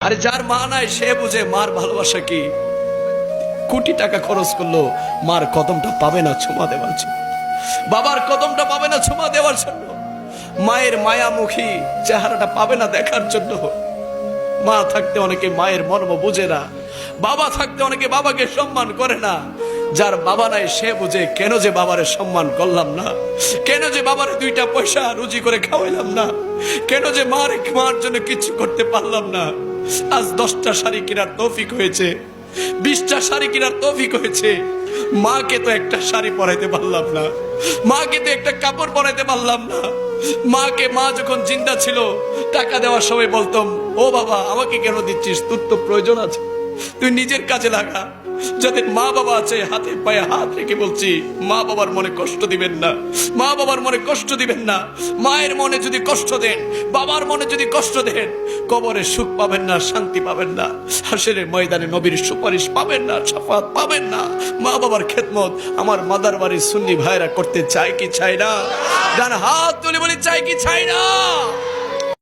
আরে যার মা নাই সে বুঝে মার ভালোবাসা কি। কোটি টাকা খরচ করলো মার কদমটা পাবে না ছোঁয়া দেওয়ার জন্য, বাবার কদমটা পাবে না ছোঁয়া দেওয়ার জন্য, মায়ের মায়ামুখী চেহারাটা পাবে না দেখার জন্য। মা থাকতে অনেকে মায়ের মর্ম বুঝে না, বাবা থাকতে অনেকে বাবাকে সম্মান করে না। যার বাবা নাই সে বুঝে কেন যে বাবারে সম্মান করলাম না, কেন যে বাবারে দুইটা পয়সা রুজি করে খাওয়াইলাম না, কেন যে মার জন্য কিছু করতে পারলাম না। আজ 10টা শাড়ি কেনার তৌফিক হয়েছে, 20টা শাড়ি কেনার তৌফিক হয়েছে, মাকে তো একটা শাড়ি পরাইতে পারলাম না, মাকে তো একটা কাপড় পরাইতে পারলাম না। মাকে মা যখন জিন্দা ছিল টাকা দেওয়ার সময় বলতাম, ও বাবা আমাকে কেন দিচ্ছিস, তোর তো প্রয়োজন আছে, তুই নিজের কাজে লাগা। যাদের মা বাবা আছে হাতে পায়ে হাত রেখে বলছি, মা বাবার মনে কষ্ট দিবেন না, মা বাবার মনে কষ্ট দিবেন না। মায়ের মনে যদি কষ্ট দেন, বাবার মনে যদি কষ্ট দেন, কবরে সুখ পাবেন না, শান্তি পাবেন না, হাসরের ময়দানে নবীর সুপারিশ পাবেন না, শাফাত পাবেন না। মা বাবার খেদমত আমার মাদার বাড়ির সুন্নি ভাইরা করতে চায় কি চায় না? ডান হাত তুলে বলি চাই কি চাই না?